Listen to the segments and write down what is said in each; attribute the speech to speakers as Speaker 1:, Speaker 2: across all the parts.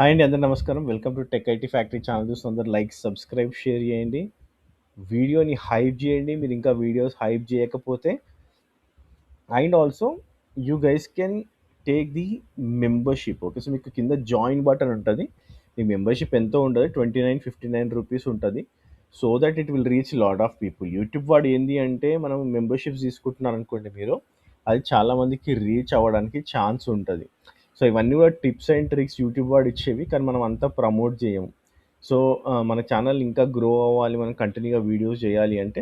Speaker 1: Hi అండి, అందరూ నమస్కారం. Welcome to tech IT factory channel. చూస్తున్న అందరూ లైక్, సబ్స్క్రైబ్, షేర్ చేయండి. వీడియోని హైప్ చేయండి. మీరు ఇంకా వీడియోస్ హైప్ చేయకపోతే, and also you guys can take the membership. Okay, so మీకు కింద జాయిన్ బటన్ ఉంటుంది. మీ మెంబర్షిప్ ఎంతో ఉంటుంది, 29-59 రూపీస్ ఉంటుంది. So that it will reach lot of people. YouTube వాడు ఏంది అంటే, మనం మెంబర్షిప్స్ తీసుకుంటున్నారు అనుకోండి మీరు, అది చాలామందికి రీచ్ అవ్వడానికి ఛాన్స్ ఉంటుంది. సో ఇవన్నీ కూడా టిప్స్ అండ్ ట్రిక్స్ యూట్యూబ్ వాడు ఇచ్చేవి, కానీ మనం అంతా ప్రమోట్ చేయము. సో మన ఛానల్ ఇంకా గ్రో అవ్వాలి, మనం కంటిన్యూగా వీడియోస్ చేయాలి అంటే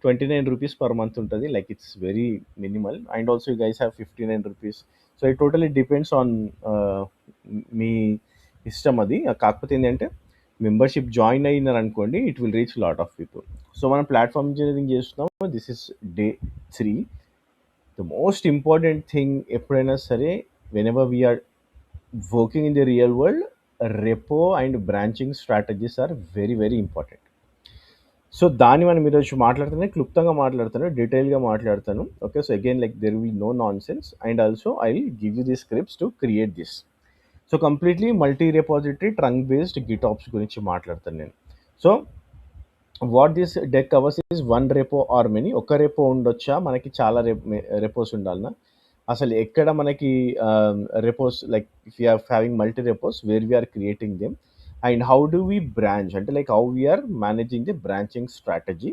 Speaker 1: 29 రూపీస్ పర్ మంత్ ఉంటుంది. Like it's very minimal. And also you guys have 59 rupees. So it totally depends on మీ ఇష్టం అది. కాకపోతే ఏంటంటే మెంబర్షిప్ జాయిన్ అయినారు అనుకోండి, it will reach lot of people. So మనం ప్లాట్ఫామ్ ఇంజనీరింగ్ చేస్తున్నాము. This is day 3. The most important thing ఎప్పుడైనా సరే, whenever we're working in the real world, repo and branching strategies are very very important. So దాన్ని మనం ఈరోజు మాట్లాడుతున్నాను, క్లుప్తంగా మాట్లాడతాను, డీటెయిల్గా మాట్లాడతాను. Okay, so again like there will no nonsense. And also I will give you the scripts to create this. So completely multi repository trunk based GitOps గురించి మాట్లాడతాను నేను. So what this deck covers is one repo or many. ఒక repo ఉండొచ్చా, మనకి చాలా repos ఉండాలన్నా? అసలు ఎక్కడ మనకి repos, like if you are having multi repos, where we're creating them, and how do we branch, అంటే like how we're managing the branching strategy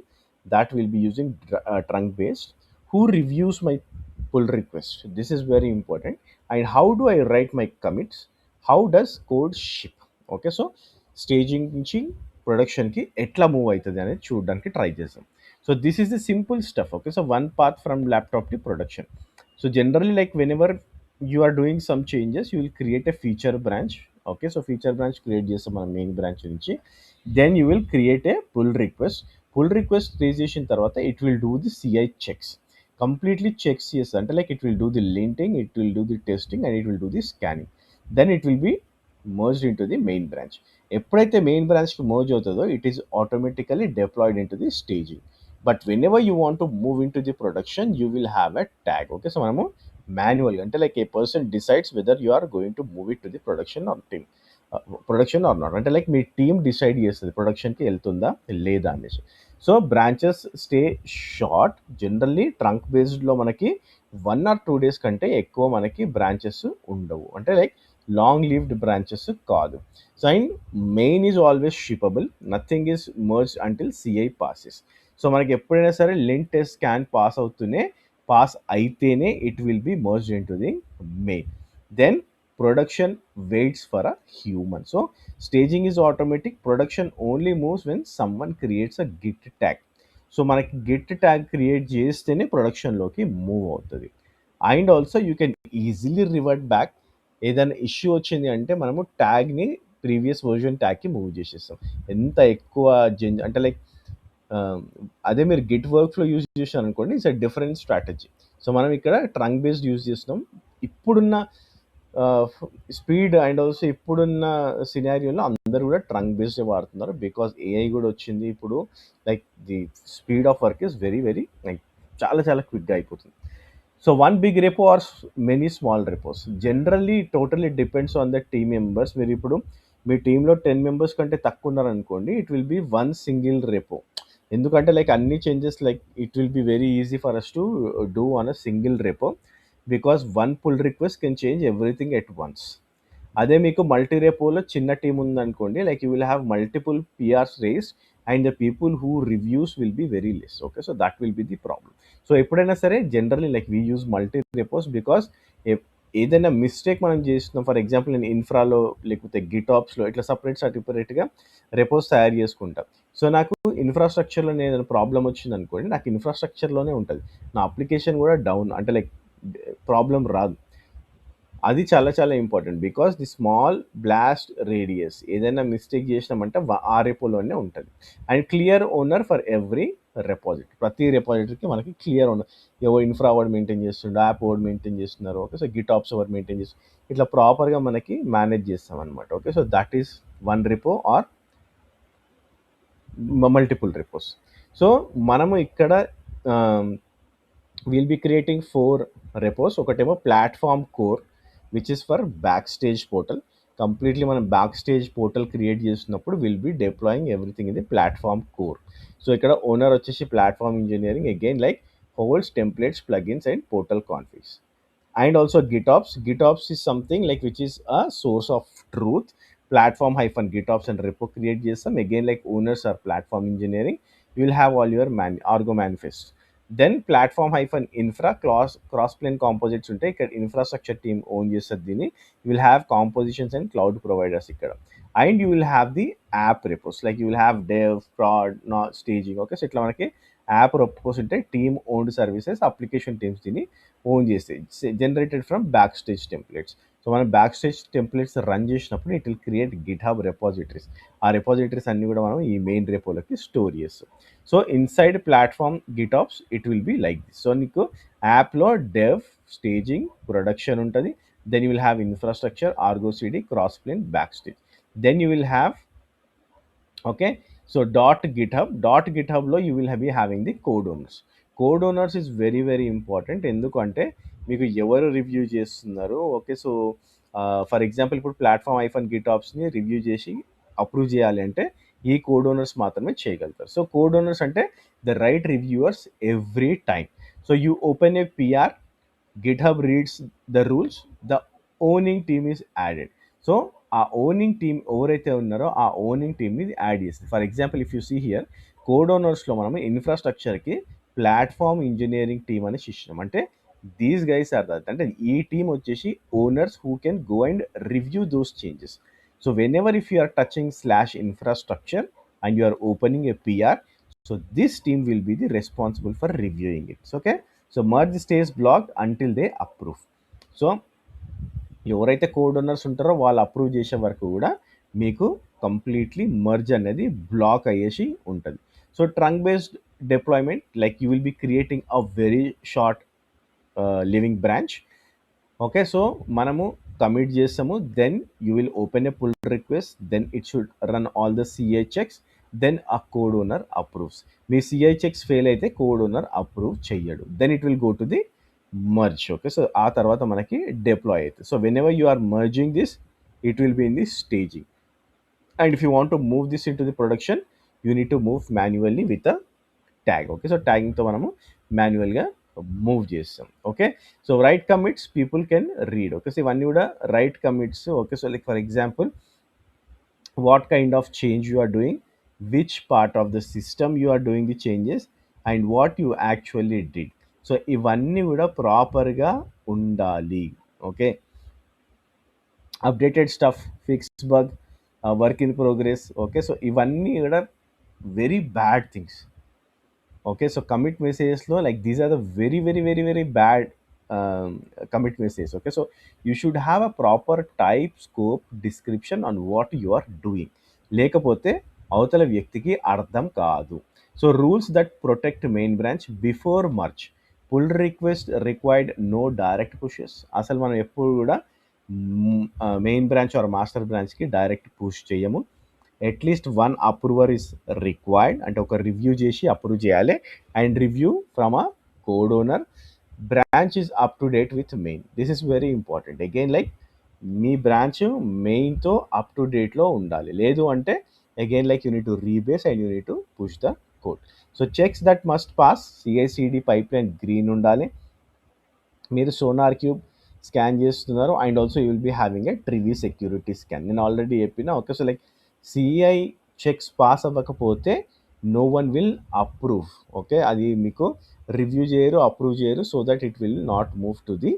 Speaker 1: that will be using trunk based. Who reviews my pull request, this is very important. And how do I write my commits, how does code ship. Okay, so staging నుంచి ప్రొడక్షన్కి ఎట్లా move అవుతుంది అనేది చూడడానికి try చేస్తాం. So this is the simple stuff. Okay, so one path from laptop to production. So generally like whenever you are doing some changes, you will create a feature branch. Okay, so feature branch create చేస్తాం మనం main branch నుంచి. Then you will create a pull request. Pull request raise చేసిన తర్వాత it will do the CI checks. Completely checks చేస్తుంది, అంటే like it will do the linting, it will do the testing, and it will do the scanning. Then it will be merged in to the main branch. ఎప్పుడైతే main బ్రాంచ్కి merge అవుతుందో, it is automatically deployed in to the staging. But whenever you want to move in to the production, you will have a tag. Okay, so మనము మాన్యువల్గా, అంటే like A person decides whether you are going to move it to the production or team, production or not, అంటే like మీ team decide చేస్తుంది ప్రొడక్షన్కి వెళ్తుందా లేదా అనేసి. So branches stay short. Generally trunk బేస్డ్లో మనకి 1 or 2 days కంటే ఎక్కువ మనకి బ్రాంచెస్ ఉండవు, అంటే లైక్ లాంగ్ లీవ్డ్ బ్రాంచెస్ కాదు. So and main is always shippable, nothing is merge until CI passes. So మనకి ఎప్పుడైనా సరే లింక్ టెస్ట్ స్కాన్ పాస్ అయితేనే it will be merge in to the main. Then production waits for a human. So staging is automatic, production only moves when someone creates a git tag. So మనకి git tag create చేస్తేనే ప్రొడక్షన్లోకి move అవుతుంది. And also you can easily revert back. ఏదైనా issue వచ్చింది అంటే మనము ట్యాగ్ని previous version ట్యాగ్కి move చేసేస్తాం. ఎంత ఎక్కువ అంటే లైక్ అదే మీరు గిట్ వర్క్ ఫ్లో యూజ్ చేసాను అనుకోండి, it's a different strategy. So మనం ఇక్కడ ట్రంక్ బేస్డ్ యూజ్ చేస్తున్నాం. ఇప్పుడున్న స్పీడ్ అండ్ ఆల్సో ఇప్పుడున్న సినారియోలో అందరూ కూడా ట్రంక్ బేస్డ్ వాడుతున్నారు, బికాస్ ఏఐ కూడా వచ్చింది ఇప్పుడు. Like the speed of work is very very like చాలా చాలా క్విక్గా అయిపోతుంది. So one big repo or many small repos, generally totally depends on the team members. మీరు ఇప్పుడు మీ టీంలో 10 members కంటే తక్కువ ఉన్నారనుకోండి, it will be one single repo. ఎందుకంటే లైక్ అన్ని changes like it will be very easy for us to do on a single repo, because one pull request can change everything at once. అదే మీకు multi రెపోలో చిన్న team ఉందనుకోండి, like you will have multiple PRs raised and the people who reviews will be very less. Okay, so that will be the problem. So ఎప్పుడైనా సరే generally like we use multi repos, because ఏదైనా mistake మనం చేస్తున్నాం, for example నేను ఇన్ఫ్రాలో లేకపోతే గిటాప్స్లో ఇట్లా సపరేట్గా రెపోస్ తయారు చేసుకుంటాం. సో నాకు ఇన్ఫ్రాస్ట్రక్చర్లో ఏదైనా ప్రాబ్లం వచ్చింది అనుకోండి, నాకు ఇన్ఫ్రాస్ట్రక్చర్లోనే ఉంటుంది, నా అప్లికేషన్ కూడా డౌన్, అంటే లైక్ ప్రాబ్లం రాదు. అది చాలా చాలా important, because the small blast radius, ఏదైనా మిస్టేక్ చేసినామంటే ఆ రెపోలోనే ఉంటుంది. And clear owner for every repository, ప్రతి రెపాజిటరీకి మనకి క్లియర్ ఓనర్, ఎవరు ఇన్ఫ్రా వాడు మెయింటైన్ చేస్తుండో, యాప్ వాడు మెయింటైన్ చేస్తున్నారు. ఓకే, సో గిటాప్స్ ఎవరు మెయింటైన్ చేస్తున్నారు, ఇట్లా ప్రాపర్గా మనకి మేనేజ్ చేస్తాం అనమాట. Okay, so that is one repo or multiple repos. So మనము ఇక్కడ విల్ బి క్రియేటింగ్ 4 రెపోస్. ఒకటేమో platform core, which is for Backstage portal. Completely మనం బ్యాక్ స్టేజ్ పోర్టల్ క్రియేట్ చేస్తున్నప్పుడు will be deploying everything in the platform core. So ఇక్కడ owner వచ్చేసి platform engineering, again like holds templates plugins and portal configs. And also GitOps is something like which is a source of truth. Platform hyphen GitOps and repo create చేస్తాం, again like owners are platform engineering. You will have all your argo manifest. Then platform hyphen infra cross plane composites ఉంటాయి. ఇక్కడ infrastructure team own చేస్తుంది దీన్ని. You will have compositions and cloud providers ఇక్కడ. And you will have the app repos, like you will have dev, prod, staging. Okay, so ఇట్లా మనకి app repos ఉంటాయి. Team owned services, application teams దీన్ని own చేస్తే generated from Backstage templates. So మనం Backstage templates run చేసినప్పుడు it will create GitHub repositories. ఆ repositories అన్ని కూడా మనం ఈ మెయిన్ రెపోలోకి స్టోర్ చేస్తాం. So inside platform GitOps it will be like this. So నీకు యాప్లో డెవ్, స్టేజింగ్, ప్రొడక్షన్ ఉంటుంది. Then you will have infrastructure, Argo CD, cross plane, Backstage. Then you will have okay. So dot గిట్హబ్లో you will be having the code owners. Code owners is very very important. ఎందుకంటే మీకు ఎవరు review చేస్తున్నారు. Okay, so for example ఇప్పుడు platform ఐఫోన్ గిటాప్స్ని review చేసి approve చేయాలి అంటే ఈ కోడ్ ఓనర్స్ మాత్రమే చేయగలుగుతారు. సో కోడ్ ఓనర్స్ అంటే the right reviewers every time. So you open a PR, GitHub reads the rules, the owning team is added. So ఆ ఓనింగ్ టీమ్ ఎవరైతే ఉన్నారో ఆ ఓనింగ్ టీమ్ని యాడ్ చేస్తుంది. For example if you see here code ఓనర్స్లో మనము ఇన్ఫ్రాస్ట్రక్చర్కి platform engineering team అని ఇచ్చినాం. అంటే దీస్ గైస్ ఆర్ దట్, అంటే ఈ టీమ్ వచ్చేసి owners who can go and review those changes. So whenever if you are touching slash infrastructure and you are opening a PR, so this team will be the responsible for reviewing it. Okay, so merge stays blocked until they approve. So ఎవరైతే code owners ఉంటారో వాళ్ళు approve చేసే వరకు కూడా మీకు completely merge అనేది block అయ్యేసి ఉంటుంది. So trunk based deployment, like you will be creating a very short living branch. Okay, so మనము కమిట్ చేస్తాము, then you will open a pull request, then it should run all the CI checks, then ఆ code owner approves. మీ CI checks fail అయితే code owner approve చెయ్యడు, then it will go to the merge. Okay, so ఆ తర్వాత మనకి deploy అవుతుంది. So whenever you are merging this, it will be in the staging. And if you want to move this in to the production, you need to move manually with a tag. Okay, so ట్యాగింగ్తో మనము మాన్యువల్గా move చేస్తాం. Okay, so write commits people can read. Okay, so ఇవన్నీ కూడా write commits. Okay, so like for example what kind of change you are doing, which part of the system you are doing the changes, and what you actually did. So ఇవన్నీ కూడా ప్రాపర్గా ఉండాలి. Okay, updated stuff, fix bug, work in progress. Okay, so ఇవన్నీ కూడా very bad things. Okay, so commit మెసేజెస్లో like these are the very very very very bad commit message. Okay, so you should have a proper type, scope, description on what you are doing. లేకపోతే అవతల వ్యక్తికి అర్థం కాదు. So rules that protect main branch before merge. Pull request required, no direct pushes. అసలు మనం ఎప్పుడు కూడా main branch or master బ్రాంచ్కి డైరెక్ట్ పుష్ చేయము. At least one approver is required, అంటే ఒక రివ్యూ చేసి అప్రూవ్ చేయాలి. And review from a code owner. Branch is up to date with main. This is very important. Again like మీ branch మెయిన్తో up to డేట్లో ఉండాలి. లేదు అంటే again like you need to rebase and you need to push the code. So checks that must pass, CICD pipeline green ఉండాలి. మీరు SonarQube scan చేస్తున్నారు, and also you will be having a Trivy security scan. నేను already చెప్పిన. Okay, so like CI checks pass అవ్వకపోతే no one will approve. Okay, అది మీకు review చేయరు, approve చేయరు. So that it will not move to the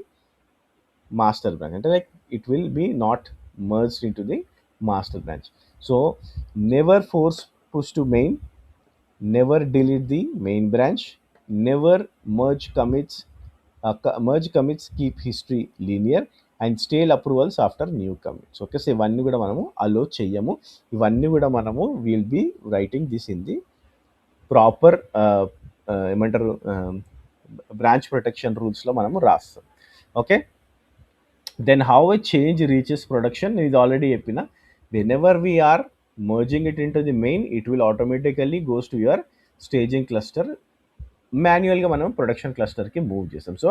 Speaker 1: master branch, అంటే like it will be not merged in to the master branch. So never force push to main, never delete the main branch, never merge commits. Merge commits keep history linear and stale approvals after new commits. Okay, so ఇవన్నీ కూడా మనము allow చెయ్యము. ఇవన్నీ కూడా మనము will be writing this in the proper ఏమంటారు branch protection రూల్స్లో మనము రాస్తాం. Okay, then how a change reaches production, ఇది ఆల్రెడీ చెప్పిన. Whenever we are merging it into the main, it will automatically goes to your staging cluster. మాన్యువల్గా మనం production క్లస్టర్కి move చేస్తాం. సో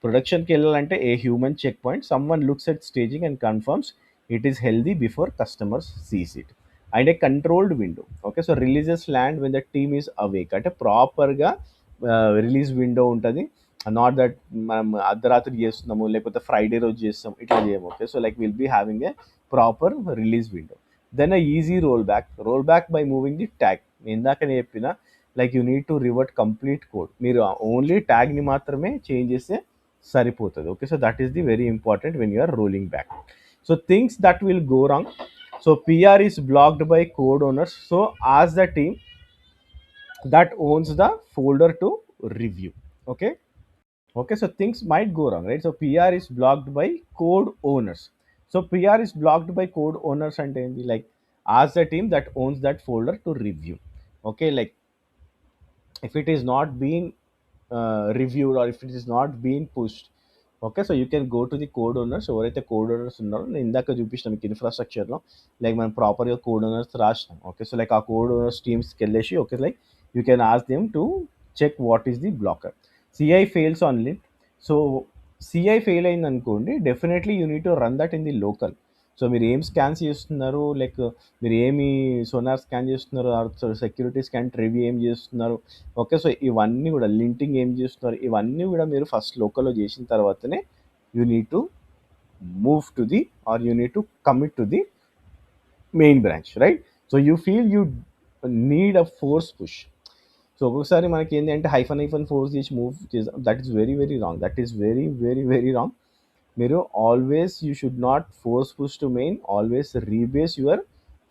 Speaker 1: ప్రొడక్షన్కి వెళ్ళాలంటే a human checkpoint, someone looks at staging and confirms it is healthy before customers sees it. And a controlled window. Okay, so releases land when the team is awake. అంటే ప్రాపర్గా release window ఉంటుంది. Not that మనం అర్ధరాత్రి చేస్తున్నాము లేకపోతే Friday రోజు చేస్తాం ఇట్లా చేయము. Okay, so like will be having a proper release window. Then a easy roll back by moving the tag. ఇందాక చెప్పిన like you need to revert complete code. మీరు ఓన్లీ ట్యాగ్ని మాత్రమే చేంజ్ చేస్తే సరిపోతుంది. Okay, so that is the very important when you are rolling back. So things that will go wrong. So PR is blocked by code owners. So ask the team that owns the folder to review. Okay. Okay. So things might go wrong, right? So PR is blocked by code owners. So PR is blocked by code owners and then like ask the team that owns that folder to review. Okay. Like if it is not being reviewed or if it is not being pushed. Okay, so you can go to the code owners. ఎవరైతే code owners ఉన్నారో నేను ఇందాక చూపించిన మీకు ఇన్ఫ్రాస్ట్రక్చర్లో like మనం ప్రాపర్గా code owners రాసినాం. ఓకే, సో లైక్ ఆ కోడ్ ఓనర్స్ టీమ్స్కి వెళ్ళేసి okay like you can ask them to check what is the blocker. CI fails on lint. So CI fail అయింది అనుకోండి, definitely you need to run that in the local. So మీరు ఏం scans చేస్తున్నారు, like మీరు ఏమి sonar scan చేస్తున్నారు, security scan review ఏం చేస్తున్నారు. ఓకే, సో ఇవన్నీ కూడా లింటింగ్ ఏం చేస్తున్నారు, ఇవన్నీ కూడా మీరు ఫస్ట్ లోకల్లో చేసిన తర్వాతనే you need to move to the or you need to commit to the main branch, right? So you feel you need a force push. So ఒక్కొక్కసారి మనకి ఏంటి అంటే హైఫన్ ఫోర్స్ చేసి మూవ్ చేసాం, that is very very wrong. That is very very very wrong. మీరు always you should not force push to main, always rebase your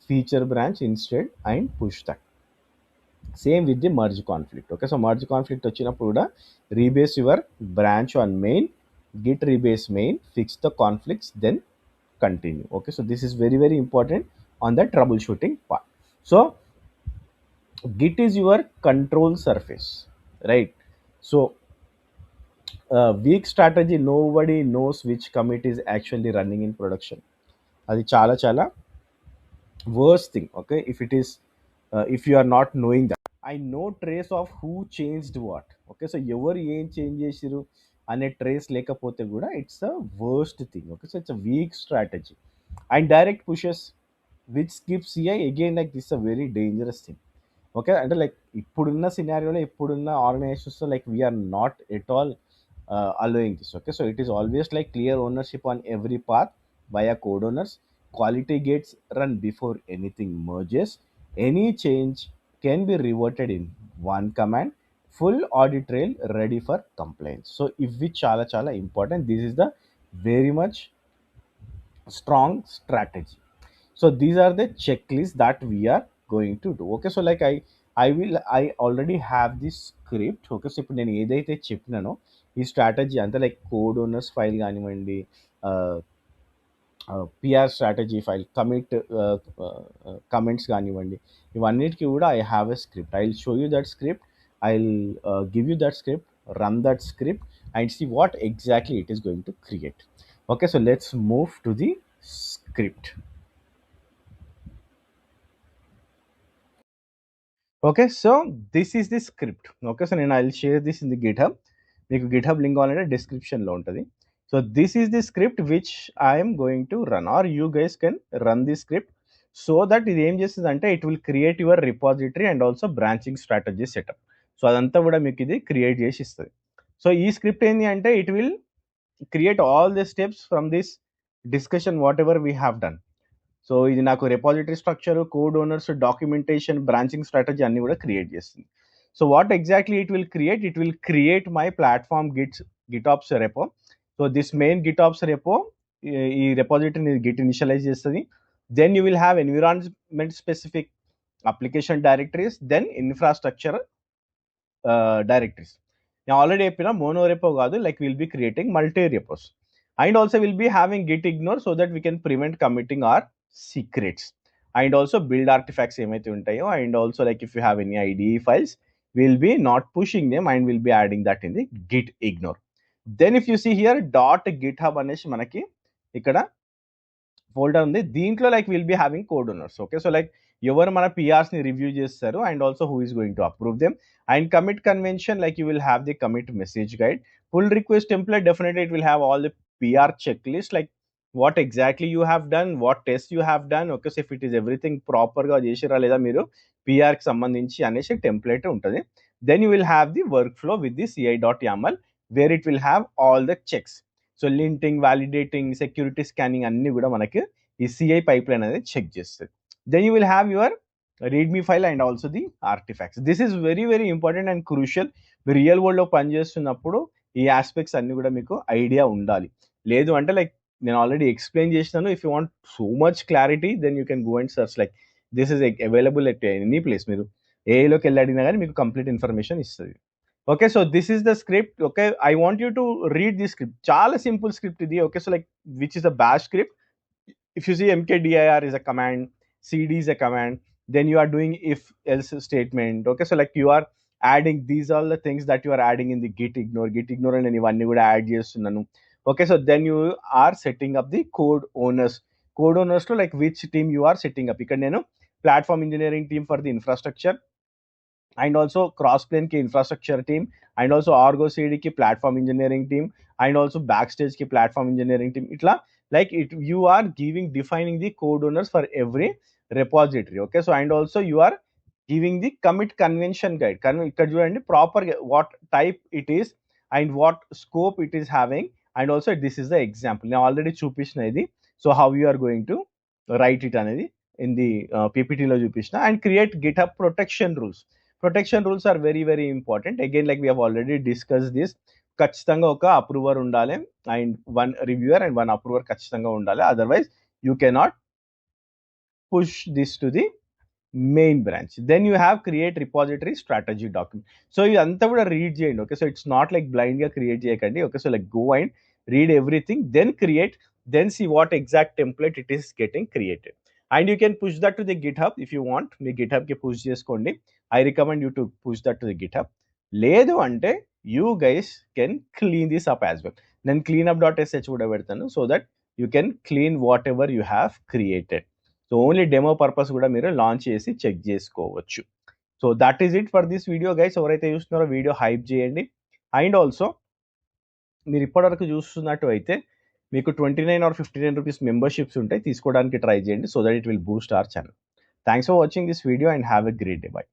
Speaker 1: feature branch instead and push that. Same with the merge conflict. Okay, so merge conflict వచ్చినప్పుడు కూడా rebase your branch on main, git rebase main, fix the conflicts, then continue. Okay, so this is very very important on the troubleshooting part. So git is your control surface, right? So weak strategy, nobody knows which commit is actually running in production. అది చాలా చాలా worst thing. Okay, if it is if you are not knowing that, I know trace of who changed what. Okay, so ఎవరు ఏం change చేసిరు అనే trace లేకపోతే కూడా it's a worst thing. Okay, so it's a weak strategy. And direct pushes which skip CI again, like this a very dangerous thing. Okay, అంటే like ఇప్పుడున్న సినారియోలో ఇప్పుడున్న ఆర్గనైజేషన్స్లో like we're not at all allowing this. Okay, so it is always like clear ownership on every path via code owners. Quality gates run before anything merges. Any change can be reverted in one command. Full audit trail ready for compliance. So if we chala chala important, this is the very much strong strategy. So these are the checklists that we are going to do. Okay, so like I already have this script. Okay, so ఇప్పుడు నేను ఏదైతే చెప్పినానో ఈ strategy అంతా like code owners file కానివ్వండి, PR strategy file, comments కానివ్వండి, ఇవన్నిటికీ కూడా I have a script. I will show you that script. I will give you that script, run that script and see what exactly it is going to create. Okay, so let's move to the script. Okay, so this is the script. Okay, so నేను I will share this in the GitHub. మీకు GitHub link కావాలంటే డిస్క్రిప్షన్లో ఉంటుంది. So this is the script which I'm going to run, or you guys can run the script. So that ఇది ఏం చేస్తుంది అంటే it will create your repository and also branching strategy setup. So అదంతా కూడా మీకు ఇది క్రియేట్ చేసి ఇస్తుంది. సో ఈ స్క్రిప్ట్ ఏంటి అంటే it will create all the steps from this discussion whatever we have done. So ఇది నాకు repository structure, code owners, documentation, branching strategy అన్ని కూడా క్రియేట్ చేస్తుంది. So what exactly it will create? It will create my platform GitOps repo. So this main GitOps repo ఈ రెపాజిటరీని git initialize చేస్తుంది. Then you will have environment specific application directories, then infrastructure directories. నేను already చెప్పిన mono repo కాదు, like will be creating multi repos. And also will be having git ignore so that we can prevent committing or secrets. And also build artifacts ఏమైతే ఉంటాయో, and also like if you have any IDE files will be not pushing them and will be adding that in the git ignore. Then if you see here dot GitHub అనేసి మనకి ఇక్కడ folder ఉంది. దీంట్లో like will be having code owners. Okay, so like ఎవరు మన పిఆర్స్ని review చేస్తారు and also who is going to approve them. And commit convention, like you will have the commit message guide. Pull request template, definitely it will have all the PR checklist, like what exactly you have done, what test you have done, okay. So if it is everything ప్రాపర్గా చేసిరా లేదా మీరు పిఆర్కి సంబంధించి అనేసి template ఉంటుంది. Then you will have the workflow with the ci.yaml where it will have all the checks. So linting, validating, security scanning అన్ని కూడా మనకి ఈ సిఐ పైప్ లైన్ అనేది చెక్ చేస్తుంది. Then you will have your readme file and also the artifacts. This is very very important and crucial. మీరు real world లో పనిచేస్తున్నప్పుడు ఈ ఆస్పెక్ట్స్ అన్ని కూడా మీకు ఐడియా ఉండాలి. లేదు అంటే లైక్ నేను ఆల్రెడీ ఎక్స్ప్లెయిన్ చేసినాను. If you want so much clarity then you can go and search, like this is available at any place. మీరు ఏఐలోకి వెళ్ళి అడిగినా కానీ మీకు కంప్లీట్ ఇన్ఫర్మేషన్ ఇస్తుంది. Okay, so this is the script. Okay, I want you to read the script. చాలా simple script ఇది. Okay, so like which is a bash script. If you see mkdir is a command, cd is a command, then you are doing if else statement. Okay, so like you are adding these all the things that you are adding in the git ignore and ivanni kuda add chestunnanu. Okay, so then you are setting up the code owners to like which team you are setting up. Ikkada nenu platform engineering team for the infrastructure, and also crossplane ki infrastructure team, and also argo cd ki platform engineering team, and also backstage ki platform engineering team. Itla like it you are defining the code owners for every repository. Okay, so and also you are giving the commit convention guide. Ikkada chudandi proper what type it is and what scope it is having, and also this is the example నేను already చూపించిన ఇది. So how you are going to write it అనేది in the పీపీటీలో చూపించిన. And create GitHub protection rules. Protection rules are very very important. Again like we have already discuss this. ఖచ్చితంగా ఒక approver ఉండాలి and one reviewer and one approver ఖచ్చితంగా ఉండాలి. Otherwise you cannot push this to the main branch. Then you have create repository strategy document. So ఇదంతా కూడా read చేయండి. Okay, so it's not like బ్లైండ్గా create చేయకండి. Okay, so like go and read everything, then create, then see what exact template it is getting created, and you can push that to the github if you want. Me github కి push చేసుకోండి. I recommend you to push that to the github. లేదు అంటే you guys can clean this up as well. నేను cleanup.sh కూడా పెడతాను, so that you can clean whatever you have created. So only demo purpose కూడా మీరు launch చేసి check చేసుకోవచ్చు. So that is it for this video guys. ఎవరైతే చూస్తున్నారో video hype చేయండి. అండ్ ఆల్సో మీరు ఇప్పటివరకు చూస్తున్నట్టు అయితే మీకు 29 or 59 రూపీస్ మెంబర్షిప్స్ ఉంటాయి, తీసుకోవడానికి ట్రై చేయండి. So that it will Boost our channel. Thanks for watching this video and have a great day. By.